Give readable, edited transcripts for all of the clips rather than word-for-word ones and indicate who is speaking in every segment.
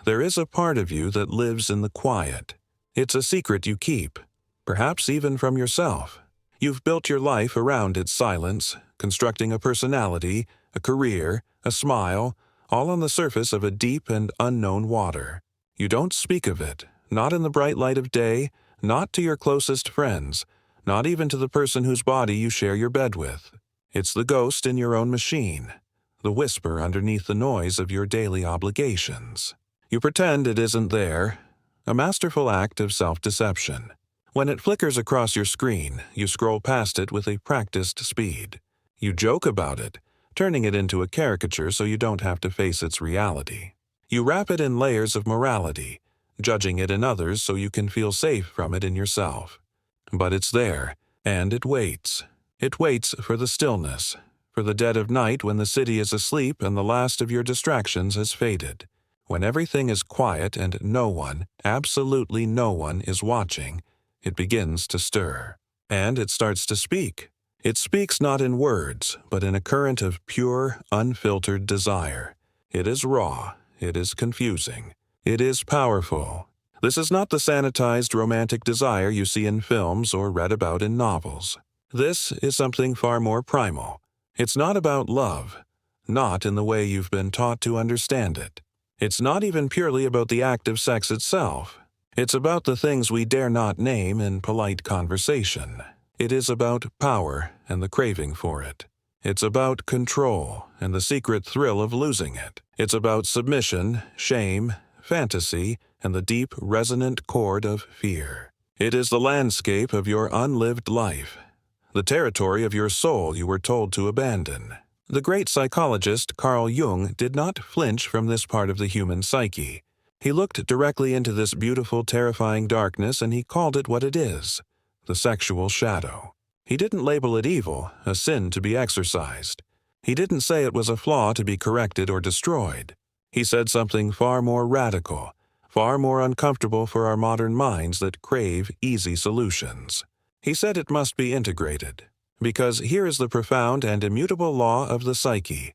Speaker 1: There is a part of you that lives in the quiet. It's a secret you keep, perhaps even from yourself. You've built your life around its silence, constructing a personality, a career, a smile, all on the surface of a deep and unknown water. You don't speak of it, not in the bright light of day, not to your closest friends, not even to the person whose body you share your bed with. It's the ghost in your own machine, the whisper underneath the noise of your daily obligations. You pretend it isn't there, a masterful act of self-deception. When it flickers across your screen, you scroll past it with a practiced speed. You joke about it, turning it into a caricature so you don't have to face its reality. You wrap it in layers of morality, judging it in others so you can feel safe from it in yourself. But it's there, and it waits. It waits for the stillness, for the dead of night when the city is asleep and the last of your distractions has faded. When everything is quiet and no one, absolutely no one, is watching, it begins to stir. And it starts to speak. It speaks not in words, but in a current of pure, unfiltered desire. It is raw. It is confusing. It is powerful. This is not the sanitized romantic desire you see in films or read about in novels. This is something far more primal. It's not about love, not in the way you've been taught to understand it. It's not even purely about the act of sex itself. It's about the things we dare not name in polite conversation. It is about power and the craving for it. It's about control and the secret thrill of losing it. It's about submission, shame, fantasy, and the deep, resonant chord of fear. It is the landscape of your unlived life, the territory of your soul you were told to abandon. The great psychologist Carl Jung did not flinch from this part of the human psyche. He looked directly into this beautiful, terrifying darkness and he called it what it is, the sexual shadow. He didn't label it evil, a sin to be exorcised. He didn't say it was a flaw to be corrected or destroyed. He said something far more radical, far more uncomfortable for our modern minds that crave easy solutions. He said it must be integrated. Because here is the profound and immutable law of the psyche.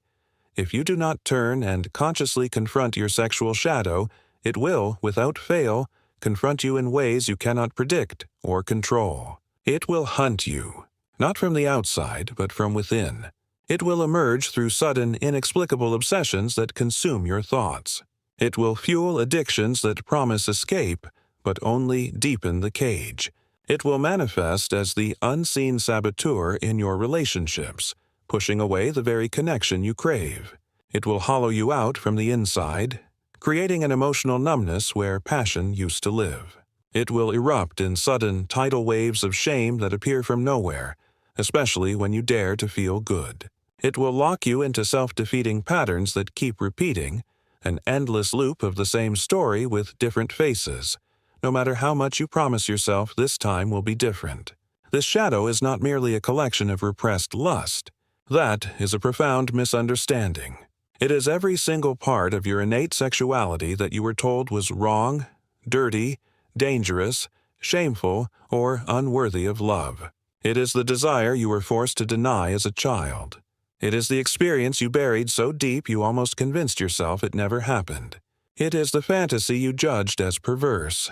Speaker 1: If you do not turn and consciously confront your sexual shadow, it will, without fail, confront you in ways you cannot predict or control. It will hunt you, not from the outside, but from within. It will emerge through sudden, inexplicable obsessions that consume your thoughts. It will fuel addictions that promise escape, but only deepen the cage. It will manifest as the unseen saboteur in your relationships, pushing away the very connection you crave. It will hollow you out from the inside, creating an emotional numbness where passion used to live. It will erupt in sudden tidal waves of shame that appear from nowhere, especially when you dare to feel good. It will lock you into self-defeating patterns that keep repeating, an endless loop of the same story with different faces. No matter how much you promise yourself this time will be different. This shadow is not merely a collection of repressed lust. That is a profound misunderstanding. It is every single part of your innate sexuality that you were told was wrong, dirty, dangerous, shameful, or unworthy of love. It is the desire you were forced to deny as a child. It is the experience you buried so deep you almost convinced yourself it never happened. It is the fantasy you judged as perverse,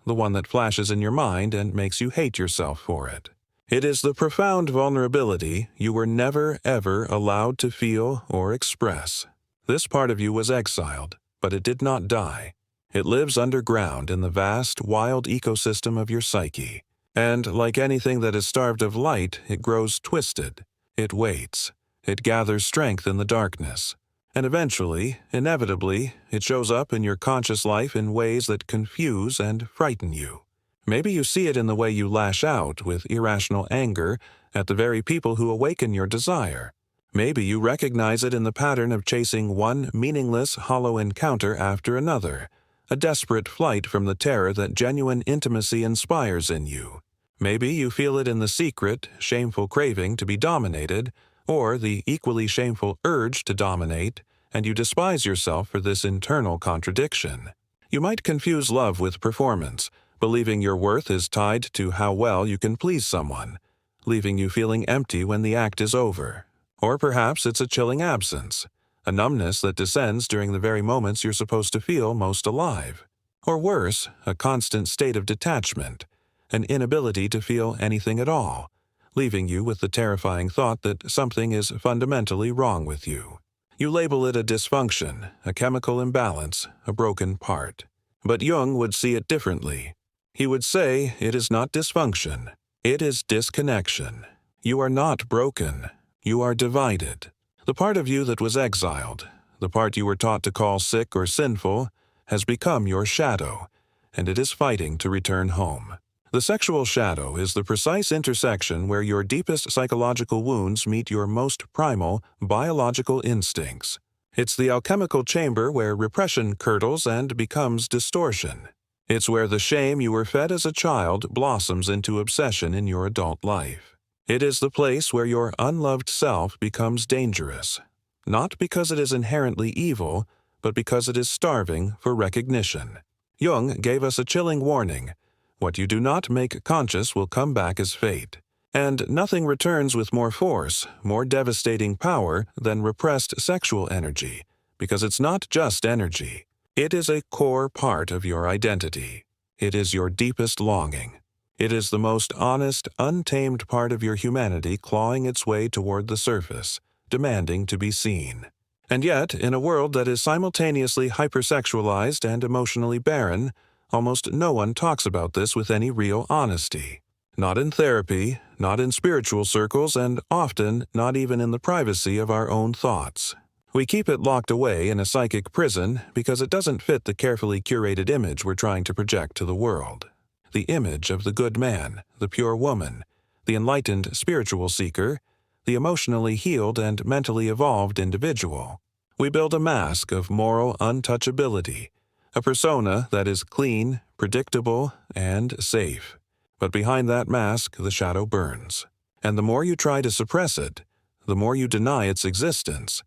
Speaker 1: the one that flashes in your mind and makes you hate yourself for it. It is the profound vulnerability you were never, ever allowed to feel or express. This part of you was exiled, but it did not die. It lives underground in the vast, wild ecosystem of your psyche. And like anything that is starved of light, it grows twisted. It waits. It gathers strength in the darkness. And eventually, inevitably, it shows up in your conscious life in ways that confuse and frighten you. Maybe you see it in the way you lash out with irrational anger at the very people who awaken your desire. Maybe you recognize it in the pattern of chasing one meaningless, hollow encounter after another, a desperate flight from the terror that genuine intimacy inspires in you. Maybe you feel it in the secret, shameful craving to be dominated, or the equally shameful urge to dominate, and you despise yourself for this internal contradiction. You might confuse love with performance, believing your worth is tied to how well you can please someone, leaving you feeling empty when the act is over. Or perhaps it's a chilling absence, a numbness that descends during the very moments you're supposed to feel most alive. Or worse, a constant state of detachment, an inability to feel anything at all, leaving you with the terrifying thought that something is fundamentally wrong with you. You label it a dysfunction, a chemical imbalance, a broken part. But Jung would see it differently. He would say it is not dysfunction, it is disconnection. You are not broken, you are divided. The part of you that was exiled, the part you were taught to call sick or sinful, has become your shadow, and it is fighting to return home. The sexual shadow is the precise intersection where your deepest psychological wounds meet your most primal, biological instincts. It's the alchemical chamber where repression curdles and becomes distortion. It's where the shame you were fed as a child blossoms into obsession in your adult life. It is the place where your unloved self becomes dangerous, not because it is inherently evil, but because it is starving for recognition. Jung gave us a chilling warning. What you do not make conscious will come back as fate. And nothing returns with more force, more devastating power than repressed sexual energy, because it's not just energy. It is a core part of your identity. It is your deepest longing. It is the most honest, untamed part of your humanity clawing its way toward the surface, demanding to be seen. And yet, in a world that is simultaneously hypersexualized and emotionally barren, almost no one talks about this with any real honesty. Not in therapy, not in spiritual circles, and often not even in the privacy of our own thoughts. We keep it locked away in a psychic prison because it doesn't fit the carefully curated image we're trying to project to the world. The image of the good man, the pure woman, the enlightened spiritual seeker, the emotionally healed and mentally evolved individual. We build a mask of moral untouchability, a persona that is clean, predictable, and safe. But behind that mask, the shadow burns. And the more you try to suppress it, the more you deny its existence,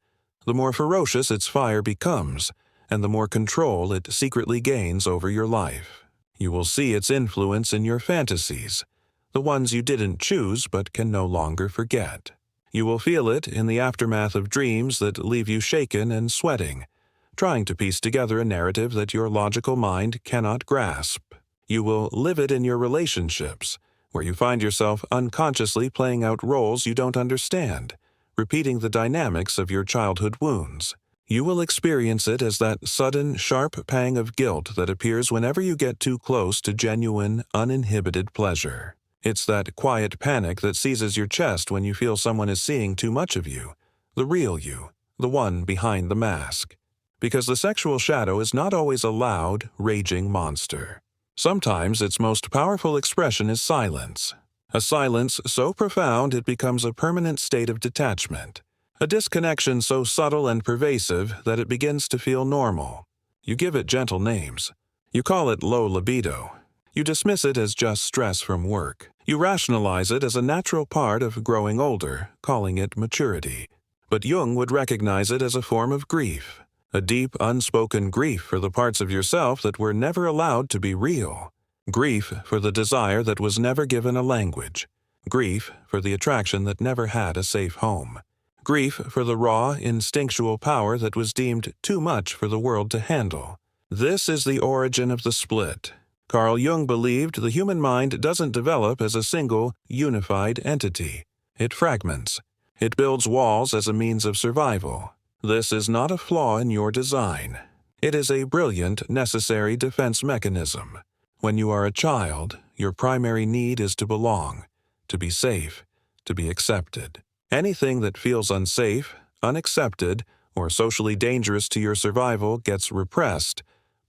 Speaker 1: the more ferocious its fire becomes, and the more control it secretly gains over your life. You will see its influence in your fantasies, the ones you didn't choose but can no longer forget. You will feel it in the aftermath of dreams that leave you shaken and sweating, trying to piece together a narrative that your logical mind cannot grasp. You will live it in your relationships, where you find yourself unconsciously playing out roles you don't understand, repeating the dynamics of your childhood wounds. You will experience it as that sudden, sharp pang of guilt that appears whenever you get too close to genuine, uninhibited pleasure. It's that quiet panic that seizes your chest when you feel someone is seeing too much of you, the real you, the one behind the mask. Because the sexual shadow is not always a loud, raging monster. Sometimes its most powerful expression is silence. A silence so profound it becomes a permanent state of detachment. A disconnection so subtle and pervasive that it begins to feel normal. You give it gentle names. You call it low libido. You dismiss it as just stress from work. You rationalize it as a natural part of growing older, calling it maturity. But Jung would recognize it as a form of grief. A deep, unspoken grief for the parts of yourself that were never allowed to be real. Grief for the desire that was never given a language. Grief for the attraction that never had a safe home. Grief for the raw, instinctual power that was deemed too much for the world to handle. This is the origin of the split. Carl Jung believed the human mind doesn't develop as a single, unified entity. It fragments. It builds walls as a means of survival. This is not a flaw in your design. It is a brilliant, necessary defense mechanism. When you are a child, your primary need is to belong, to be safe, to be accepted. Anything that feels unsafe, unaccepted, or socially dangerous to your survival gets repressed,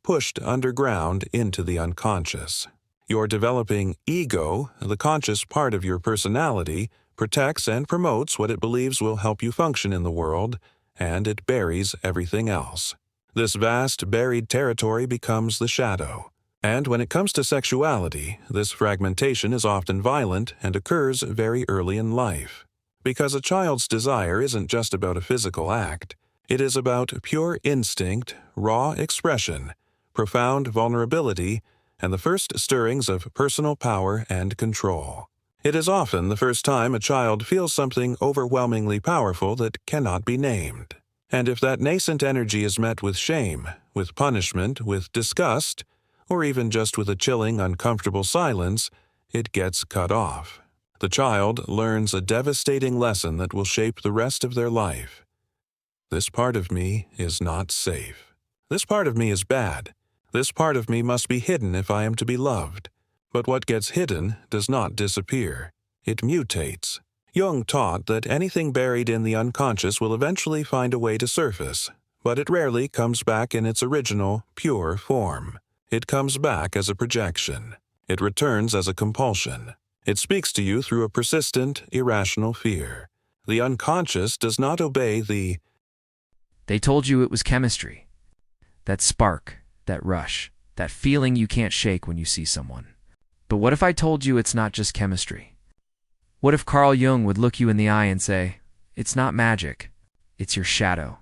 Speaker 1: pushed underground into the unconscious. Your developing ego, the conscious part of your personality, protects and promotes what it believes will help you function in the world, and it buries everything else. This vast, buried territory becomes the shadow. And when it comes to sexuality, this fragmentation is often violent and occurs very early in life. Because a child's desire isn't just about a physical act. It is about pure instinct, raw expression, profound vulnerability, and the first stirrings of personal power and control. It is often the first time a child feels something overwhelmingly powerful that cannot be named. And if that nascent energy is met with shame, with punishment, with disgust, or even just with a chilling, uncomfortable silence, it gets cut off. The child learns a devastating lesson that will shape the rest of their life. This part of me is not safe. This part of me is bad. This part of me must be hidden if I am to be loved. But what gets hidden does not disappear. It mutates. Jung taught that anything buried in the unconscious will eventually find a way to surface, but it rarely comes back in its original, pure form. It comes back as a projection. It returns as a compulsion. It speaks to you through a persistent, irrational fear. The unconscious does not obey the
Speaker 2: They told you it was chemistry. That spark, that rush, that feeling you can't shake when you see someone. But what if I told you it's not just chemistry? What if Carl Jung would look you in the eye and say, it's not magic, it's your shadow.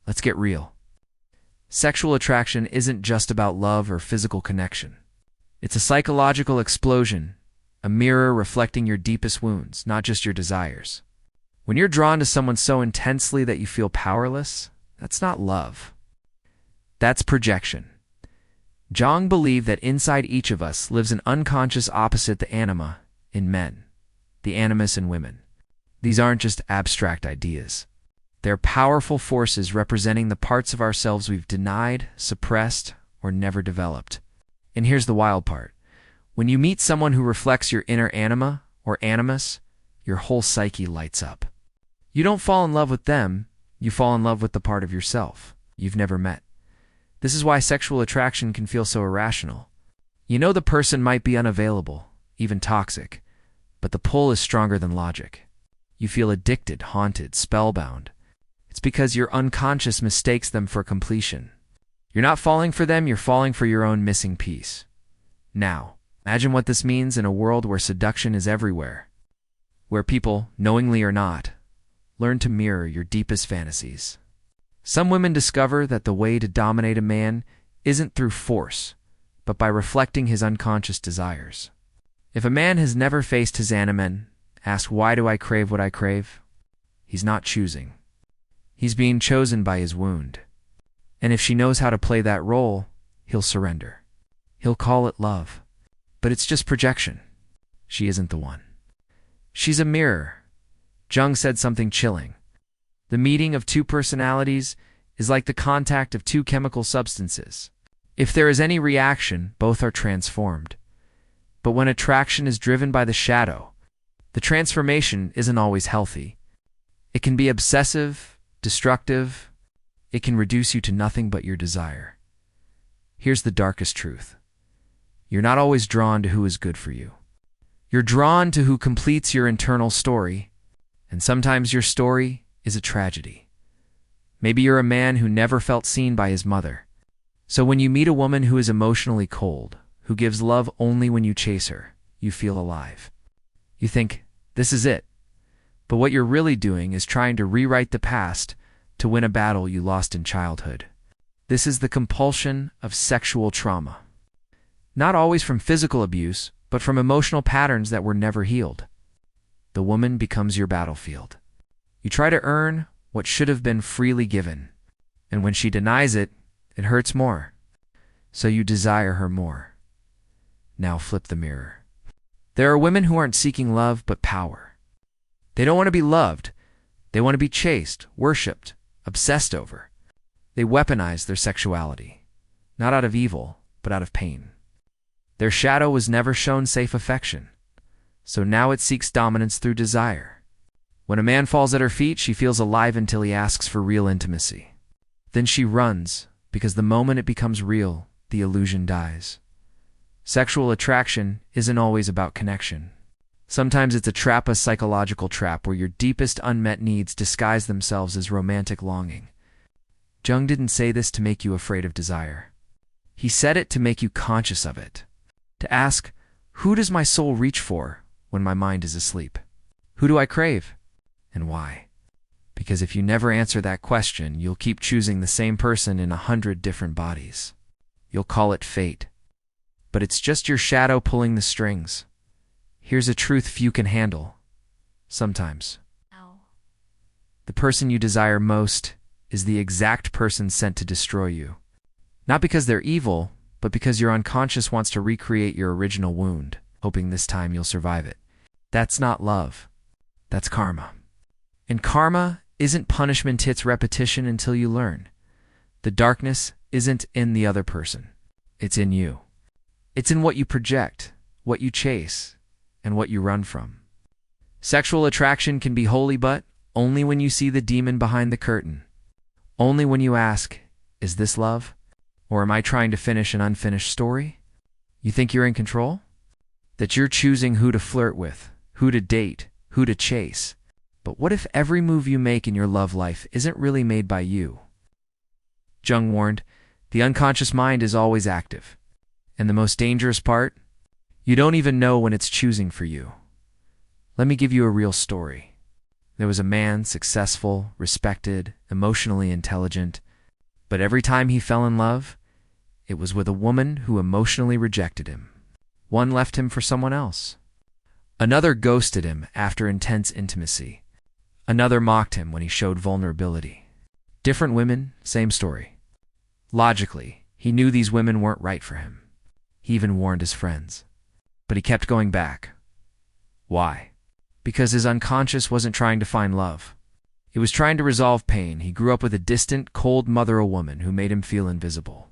Speaker 2: Let's get real. Sexual attraction isn't just about love or physical connection. It's a psychological explosion, a mirror reflecting your deepest wounds, not just your desires. When you're drawn to someone so intensely that you feel powerless, that's not love. That's projection. Jung believed that inside each of us lives an unconscious opposite the anima in men, the animus in women. These aren't just abstract ideas. They're powerful forces representing the parts of ourselves we've denied, suppressed, or never developed. And here's the wild part. When you meet someone who reflects your inner anima or animus, your whole psyche lights up. You don't fall in love with them, you fall in love with the part of yourself you've never met. This is why sexual attraction can feel so irrational. You know the person might be unavailable, even toxic, but the pull is stronger than logic. You feel addicted, haunted, spellbound. It's because your unconscious mistakes them for completion. You're not falling for them, you're falling for your own missing piece. Now, imagine what this means in a world where seduction is everywhere, where people, knowingly or not, learn to mirror your deepest fantasies. Some women discover that the way to dominate a man isn't through force, but by reflecting his unconscious desires. If a man has never faced his anima, asked why do I crave what I crave, he's not choosing. He's being chosen by his wound. And if she knows how to play that role, he'll surrender. He'll call it love. But it's just projection. She isn't the one. She's a mirror. Jung said something chilling. The meeting of two personalities is like the contact of two chemical substances. If there is any reaction, both are transformed. But when attraction is driven by the shadow, the transformation isn't always healthy. It can be obsessive, destructive. It can reduce you to nothing but your desire. Here's the darkest truth. You're not always drawn to who is good for you. You're drawn to who completes your internal story, and sometimes your story is a tragedy. Maybe you're a man who never felt seen by his mother. So when you meet a woman who is emotionally cold, who gives love only when you chase her, you feel alive. You think, this is it. But what you're really doing is trying to rewrite the past to win a battle you lost in childhood. This is the compulsion of sexual trauma. Not always from physical abuse, but from emotional patterns that were never healed. The woman becomes your battlefield. You try to earn what should have been freely given, and when she denies it, it hurts more. So you desire her more. Now flip the mirror. There are women who aren't seeking love, but power. They don't want to be loved. They want to be chased, worshipped, obsessed over. They weaponize their sexuality, not out of evil, but out of pain. Their shadow was never shown safe affection, so now it seeks dominance through desire. When a man falls at her feet, she feels alive until he asks for real intimacy. Then she runs, because the moment it becomes real, the illusion dies. Sexual attraction isn't always about connection. Sometimes it's a psychological trap where your deepest unmet needs disguise themselves as romantic longing. Jung didn't say this to make you afraid of desire. He said it to make you conscious of it. To ask, who does my soul reach for when my mind is asleep? Who do I crave? And why? Because if you never answer that question, you'll keep choosing the same person in 100 different bodies. You'll call it fate. But it's just your shadow pulling the strings. Here's a truth few can handle. Sometimes. The person you desire most is the exact person sent to destroy you. Not because they're evil, but because your unconscious wants to recreate your original wound, hoping this time you'll survive it. That's not love. That's karma. And karma isn't punishment, it's repetition until you learn. The darkness isn't in the other person. It's in you. It's in what you project, what you chase, and what you run from. Sexual attraction can be holy, but only when you see the demon behind the curtain. Only when you ask, is this love? Or am I trying to finish an unfinished story? You think you're in control? That you're choosing who to flirt with, who to date, who to chase. But what if every move you make in your love life isn't really made by you? Jung warned, the unconscious mind is always active. And the most dangerous part? You don't even know when it's choosing for you. Let me give you a real story. There was a man, successful, respected, emotionally intelligent, but every time he fell in love, it was with a woman who emotionally rejected him. One left him for someone else. Another ghosted him after intense intimacy. Another mocked him when he showed vulnerability. Different women, same story. Logically, he knew these women weren't right for him. He even warned his friends. But he kept going back. Why? Because his unconscious wasn't trying to find love. It was trying to resolve pain. He grew up with a distant, cold mother, a woman who made him feel invisible.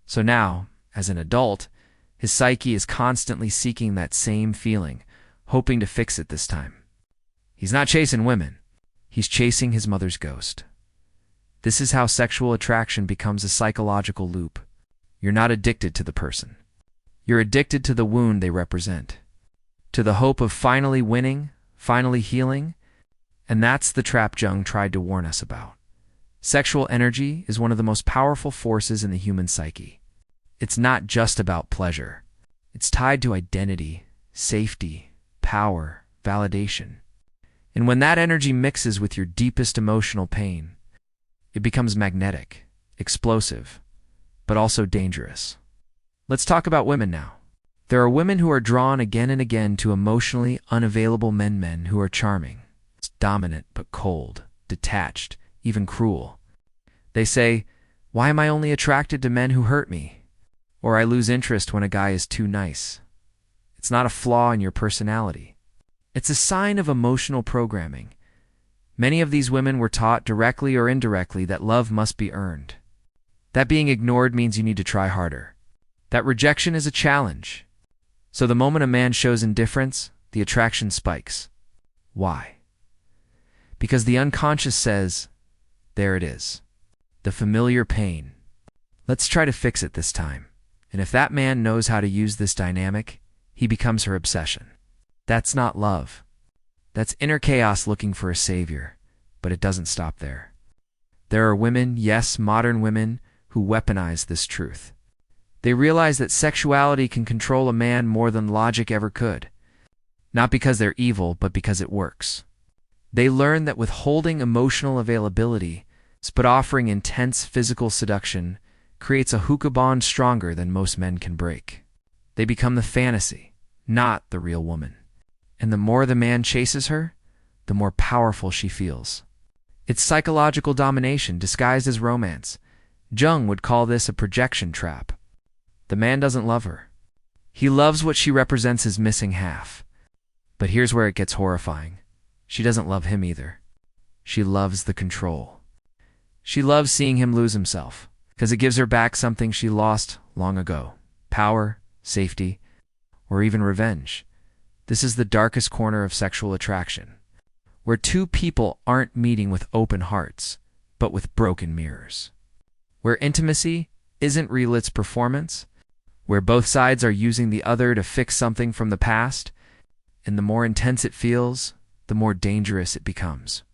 Speaker 2: So now, as an adult, his psyche is constantly seeking that same feeling, hoping to fix it this time. He's not chasing women. He's chasing his mother's ghost. This is how sexual attraction becomes a psychological loop. You're not addicted to the person. You're addicted to the wound they represent, to the hope of finally winning, finally healing, and that's the trap Jung tried to warn us about. Sexual energy is one of the most powerful forces in the human psyche. It's not just about pleasure. It's tied to identity, safety, power, validation. And when that energy mixes with your deepest emotional pain, it becomes magnetic, explosive, but also dangerous. Let's talk about women now. There are women who are drawn again and again to emotionally unavailable men who are charming, dominant but cold, detached, even cruel. They say, why am I only attracted to men who hurt me? Or I lose interest when a guy is too nice. It's not a flaw in your personality. It's a sign of emotional programming. Many of these women were taught directly or indirectly that love must be earned. That being ignored means you need to try harder. That rejection is a challenge. So the moment a man shows indifference, the attraction spikes. Why? Because the unconscious says, there it is. The familiar pain. Let's try to fix it this time. And if that man knows how to use this dynamic, he becomes her obsession. That's not love. That's inner chaos looking for a savior. But it doesn't stop there. There are women, yes, modern women, who weaponize this truth. They realize that sexuality can control a man more than logic ever could. Not because they're evil, but because it works. They learn that withholding emotional availability, but offering intense physical seduction, creates a hookah bond stronger than most men can break. They become the fantasy, not the real woman. And the more the man chases her, the more powerful she feels. It's psychological domination disguised as romance. Jung would call this a projection trap. The man doesn't love her. He loves what she represents as missing half. But here's where it gets horrifying. She doesn't love him either. She loves the control. She loves seeing him lose himself, because it gives her back something she lost long ago. Power, safety, or even revenge. This is the darkest corner of sexual attraction, where two people aren't meeting with open hearts, but with broken mirrors. Where intimacy isn't real, it's performance. Where both sides are using the other to fix something from the past, and the more intense it feels, the more dangerous it becomes.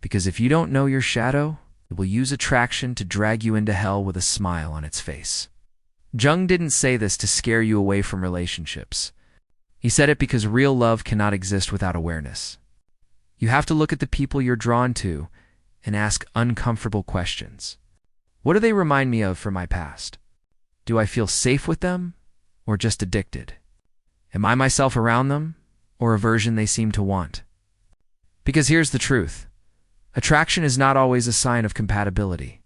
Speaker 2: Because if you don't know your shadow, it will use attraction to drag you into hell with a smile on its face. Jung didn't say this to scare you away from relationships. He said it because real love cannot exist without awareness. You have to look at the people you're drawn to and ask uncomfortable questions. What do they remind me of from my past? Do I feel safe with them or just addicted? Am I myself around them or a version they seem to want? Because here's the truth. Attraction is not always a sign of compatibility.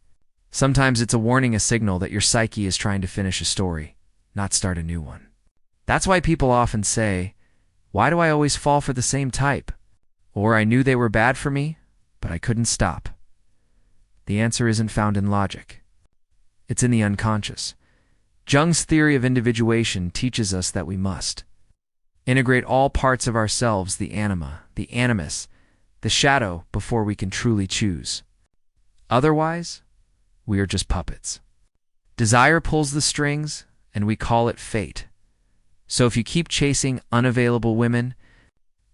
Speaker 2: Sometimes it's a warning, a signal that your psyche is trying to finish a story, not start a new one. That's why people often say, "Why do I always fall for the same type?" Or, "I knew they were bad for me, but I couldn't stop." The answer isn't found in logic. It's in the unconscious. Jung's theory of individuation teaches us that we must integrate all parts of ourselves, the anima, the animus, the shadow, before we can truly choose. Otherwise, we are just puppets. Desire pulls the strings, and we call it fate. So if you keep chasing unavailable women,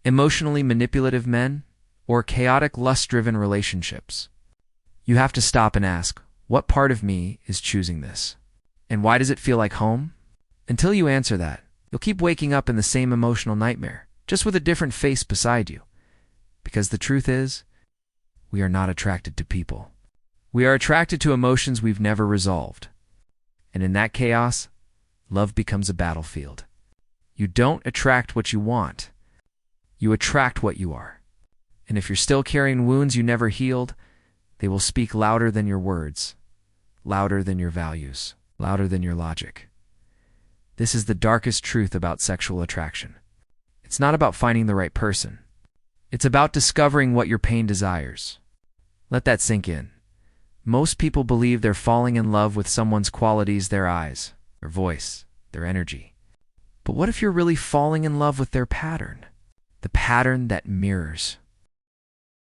Speaker 2: emotionally manipulative men, or chaotic lust-driven relationships, you have to stop and ask, what part of me is choosing this? And why does it feel like home? Until you answer that, you'll keep waking up in the same emotional nightmare, just with a different face beside you. Because the truth is, we are not attracted to people. We are attracted to emotions we've never resolved. And in that chaos, love becomes a battlefield. You don't attract what you want. You attract what you are. And if you're still carrying wounds you never healed, they will speak louder than your words, louder than your values, louder than your logic. This is the darkest truth about sexual attraction. It's not about finding the right person. It's about discovering what your pain desires. Let that sink in. Most people believe they're falling in love with someone's qualities, their eyes, their voice, their energy. But what if you're really falling in love with their pattern? The pattern that mirrors